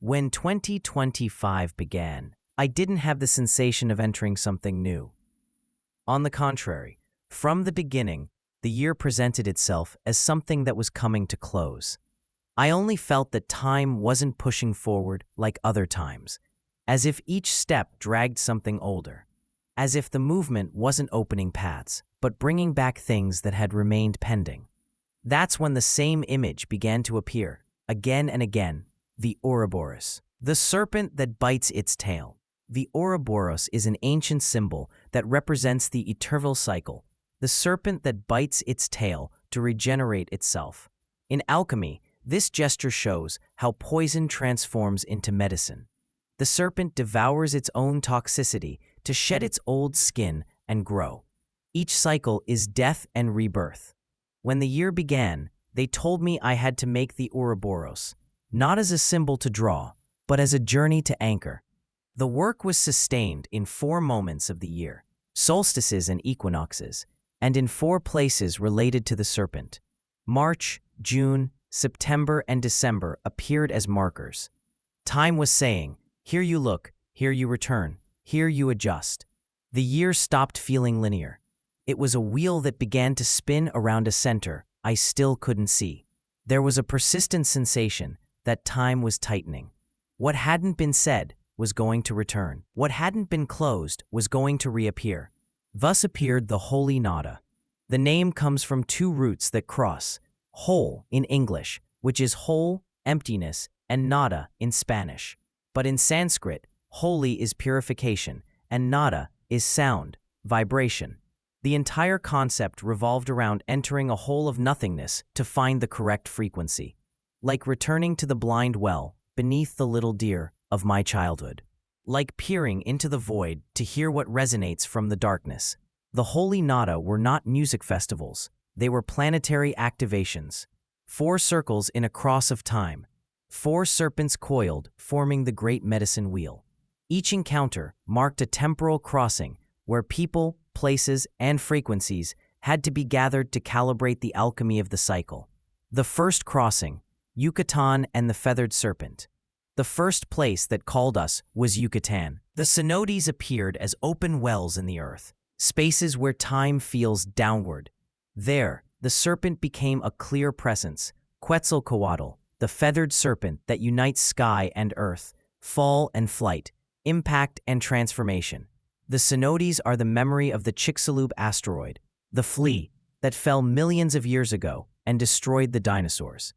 When 2025 began, I didn't have the sensation of entering something new. On the contrary, from the beginning, the year presented itself as something that was coming to close. I only felt that time wasn't pushing forward like other times, as if each step dragged something older, as if the movement wasn't opening paths, but bringing back things that had remained pending. That's when the same image began to appear, again and again, the Ouroboros, the serpent that bites its tail. The Ouroboros is an ancient symbol that represents the eternal cycle, the serpent that bites its tail to regenerate itself. In alchemy, this gesture shows how poison transforms into medicine. The serpent devours its own toxicity to shed its old skin and grow. Each cycle is death and rebirth. When the year began, they told me I had to make the Ouroboros, not as a symbol to draw, but as a journey to anchor. The work was sustained in 4 moments of the year, solstices and equinoxes, and in 4 places related to the serpent. March, June, September, and December appeared as markers. Time was saying, here you look, here you return, here you adjust. The year stopped feeling linear. It was a wheel that began to spin around a center I still couldn't see. There was a persistent sensation that time was tightening. What hadn't been said was going to return. What hadn't been closed was going to reappear. Thus appeared the Holy Nada. The name comes from 2 roots that cross, whole in English, which is whole, emptiness, and nada in Spanish. But in Sanskrit, holy is purification, and nada is sound, vibration. The entire concept revolved around entering a hole of nothingness to find the correct frequency, like returning to the blind well beneath the little deer of my childhood, like peering into the void to hear what resonates from the darkness. The Holy Nada were not music festivals, they were planetary activations. 4 circles in a cross of time, 4 serpents coiled, forming the great medicine wheel. Each encounter marked a temporal crossing where people, places, and frequencies had to be gathered to calibrate the alchemy of the cycle. The first crossing, Yucatan and the feathered serpent. The first place that called us was Yucatan. The cenotes appeared as open wells in the earth, spaces where time feels downward. There, the serpent became a clear presence, Quetzalcoatl, the feathered serpent that unites sky and earth, fall and flight, impact and transformation. The cenotes are the memory of the Chicxulub asteroid, the flea that fell millions of years ago and destroyed the dinosaurs.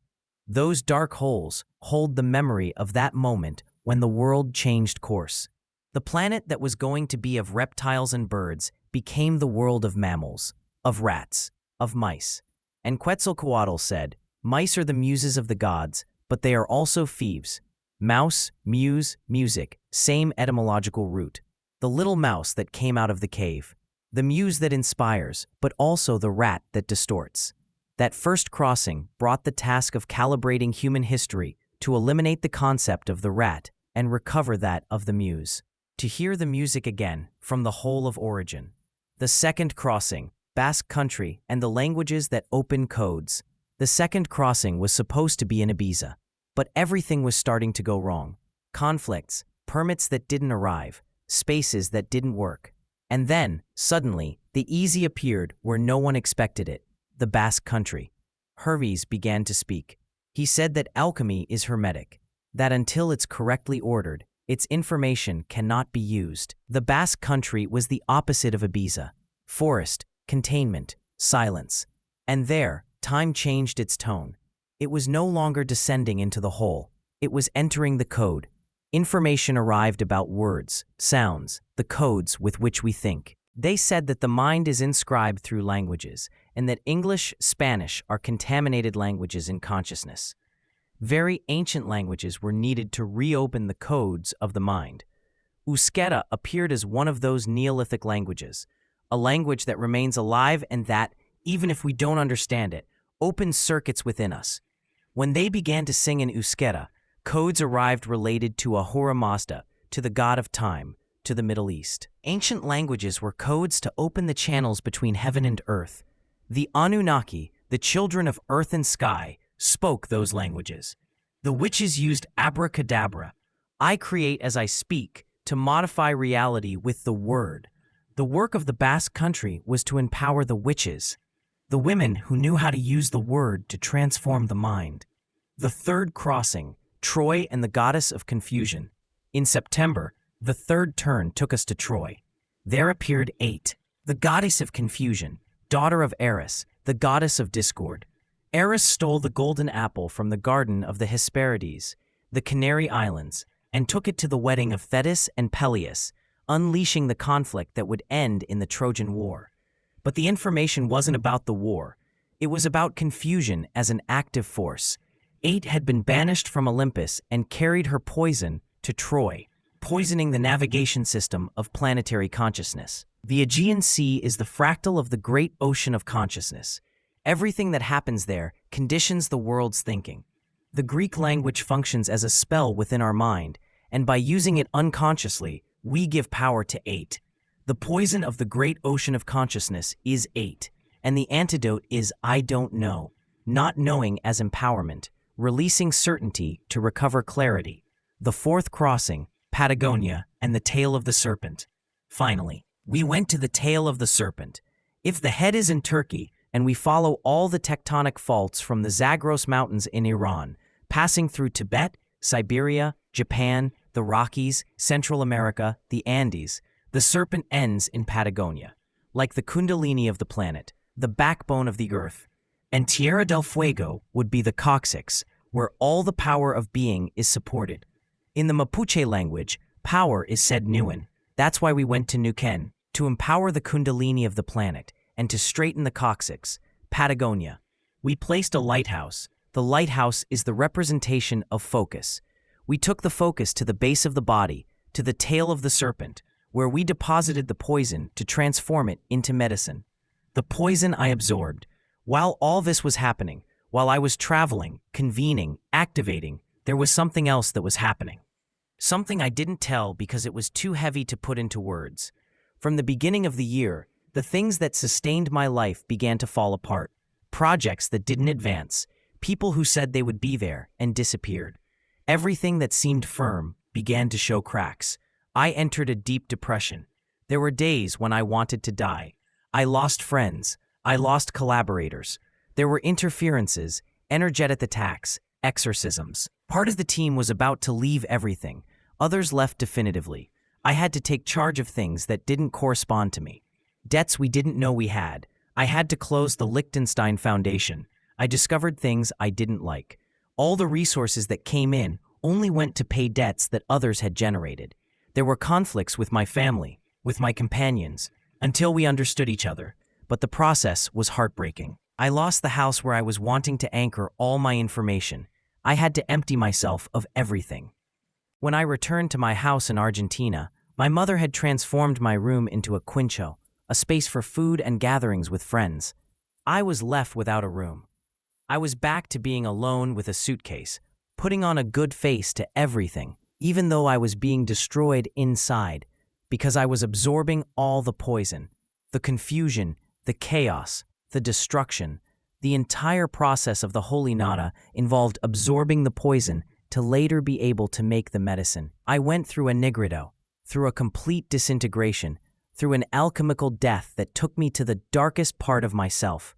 Those dark holes hold the memory of that moment when the world changed course. The planet that was going to be of reptiles and birds became the world of mammals, of rats, of mice. And Quetzalcoatl said, mice are the muses of the gods, but they are also thieves. Mouse, muse, music, same etymological root. The little mouse that came out of the cave. The muse that inspires, but also the rat that distorts. That first crossing brought the task of calibrating human history to eliminate the concept of the rat and recover that of the muse. To hear the music again from the whole of origin. The second crossing, Basque country and the languages that open codes. The second crossing was supposed to be in Ibiza, but everything was starting to go wrong. Conflicts, permits that didn't arrive, spaces that didn't work. And then, suddenly, the easy appeared where no one expected it, the Basque country. Herves began to speak. He said that alchemy is hermetic, that until it's correctly ordered, its information cannot be used. The Basque country was the opposite of Ibiza. Forest, containment, silence. And there, time changed its tone. It was no longer descending into the hole. It was entering the code. Information arrived about words, sounds, the codes with which we think. They said that the mind is inscribed through languages, and that English, Spanish are contaminated languages in consciousness. Very ancient languages were needed to reopen the codes of the mind. Euskera appeared as one of those Neolithic languages, a language that remains alive and that, even if we don't understand it, opens circuits within us. When they began to sing in Euskera, codes arrived related to Ahura Mazda, to the god of time, to the Middle East. Ancient languages were codes to open the channels between heaven and earth. The Anunnaki, the children of earth and sky, spoke those languages. The witches used abracadabra. I create as I speak to modify reality with the word. The work of the Basque country was to empower the witches, the women who knew how to use the word to transform the mind. The third crossing, Troy and the goddess of confusion. In September, the third turn took us to Troy. There appeared 8, the goddess of confusion, daughter of Eris, the goddess of discord. Eris stole the golden apple from the garden of the Hesperides, the Canary Islands, and took it to the wedding of Thetis and Peleus, unleashing the conflict that would end in the Trojan War. But the information wasn't about the war. It was about confusion as an active force. 8 had been banished from Olympus and carried her poison to Troy, poisoning the navigation system of planetary consciousness. The Aegean Sea is the fractal of the great ocean of consciousness. Everything that happens there conditions the world's thinking. The Greek language functions as a spell within our mind, and by using it unconsciously, we give power to 8. The poison of the great ocean of consciousness is 8, and the antidote is I don't know, not knowing as empowerment, releasing certainty to recover clarity. The fourth crossing, Patagonia and the tail of the serpent. Finally, we went to the tail of the serpent. If the head is in Turkey, and we follow all the tectonic faults from the Zagros Mountains in Iran, passing through Tibet, Siberia, Japan, the Rockies, Central America, the Andes, the serpent ends in Patagonia. Like the kundalini of the planet, the backbone of the earth. And Tierra del Fuego would be the coccyx, where all the power of being is supported. In the Mapuche language, power is said Nuan. That's why we went to Neuquén, to empower the kundalini of the planet, and to straighten the coccyx, Patagonia. We placed a lighthouse. The lighthouse is the representation of focus. We took the focus to the base of the body, to the tail of the serpent, where we deposited the poison to transform it into medicine. The poison I absorbed. While all this was happening, while I was traveling, convening, activating, there was something else that was happening. Something I didn't tell because it was too heavy to put into words. From the beginning of the year, the things that sustained my life began to fall apart. Projects that didn't advance, people who said they would be there and disappeared. Everything that seemed firm began to show cracks. I entered a deep depression. There were days when I wanted to die. I lost friends. I lost collaborators. There were interferences, energetic attacks, exorcisms. Part of the team was about to leave everything. Others left definitively. I had to take charge of things that didn't correspond to me. Debts we didn't know we had. I had to close the Liechtenstein Foundation. I discovered things I didn't like. All the resources that came in only went to pay debts that others had generated. There were conflicts with my family, with my companions, until we understood each other. But the process was heartbreaking. I lost the house where I was wanting to anchor all my information. I had to empty myself of everything. When I returned to my house in Argentina, my mother had transformed my room into a quincho, a space for food and gatherings with friends. I was left without a room. I was back to being alone with a suitcase, putting on a good face to everything, even though I was being destroyed inside, because I was absorbing all the poison, the confusion, the chaos, the destruction. The entire process of the Holy Nada involved absorbing the poison to later be able to make the medicine. I went through a nigredo, through a complete disintegration, through an alchemical death that took me to the darkest part of myself.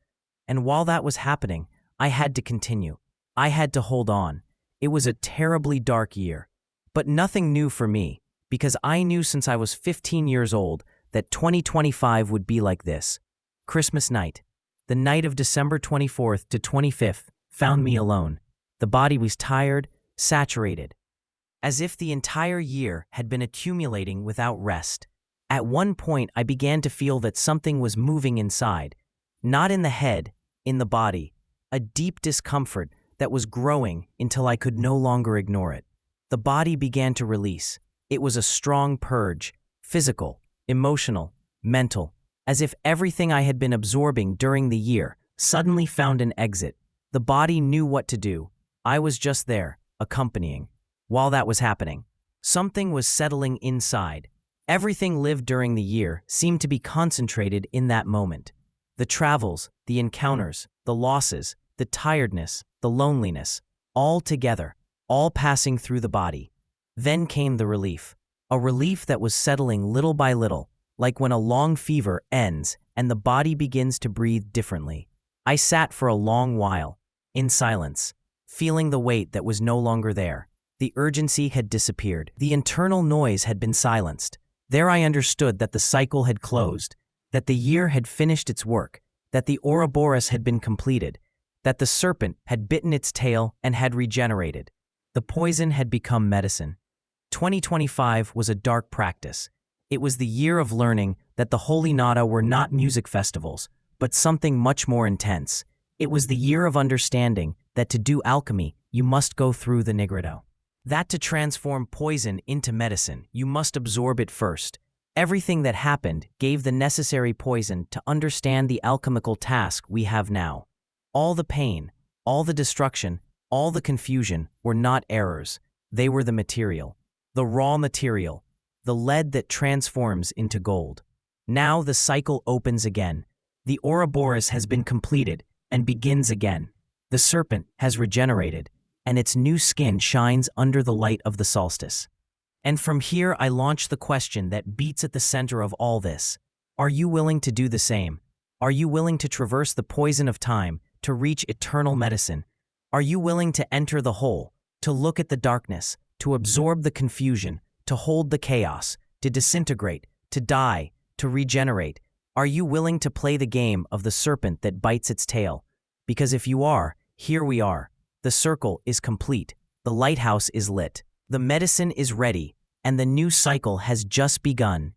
And while that was happening, I had to continue. I had to hold on. It was a terribly dark year. But nothing new for me, because I knew since I was 15 years old that 2025 would be like this. Christmas night. The night of December 24th to 25th found me alone. The body was tired, saturated, as if the entire year had been accumulating without rest. At one point, I began to feel that something was moving inside, not in the head, in the body, a deep discomfort that was growing until I could no longer ignore it. The body began to release. It was a strong purge, physical, emotional, mental, as if everything I had been absorbing during the year suddenly found an exit. The body knew what to do. I was just there, accompanying. While that was happening, something was settling inside. Everything lived during the year seemed to be concentrated in that moment. The travels, the encounters, the losses, the tiredness, the loneliness, all together. all passing through the body. Then came the relief. A relief that was settling little by little, like when a long fever ends and the body begins to breathe differently. I sat for a long while, in silence, feeling the weight that was no longer there. The urgency had disappeared. The internal noise had been silenced. There I understood that the cycle had closed, that the year had finished its work, that the Ouroboros had been completed, that the serpent had bitten its tail and had regenerated. The poison had become medicine. 2025 was a dark practice. It was the year of learning that the Holy Nada were not music festivals, but something much more intense. It was the year of understanding that to do alchemy, you must go through the nigredo. That to transform poison into medicine, you must absorb it first. Everything that happened gave the necessary poison to understand the alchemical task we have now. All the pain, all the destruction, all the confusion were not errors. They were the material, the raw material, the lead that transforms into gold. Now the cycle opens again. The Ouroboros has been completed and begins again. The serpent has regenerated, and its new skin shines under the light of the solstice. And from here I launch the question that beats at the center of all this. Are you willing to do the same? Are you willing to traverse the poison of time to reach eternal medicine? Are you willing to enter the hole, to look at the darkness, to absorb the confusion, to hold the chaos, to disintegrate, to die, to regenerate? Are you willing to play the game of the serpent that bites its tail? Because if you are, here we are. The circle is complete. The lighthouse is lit. The medicine is ready, and the new cycle has just begun.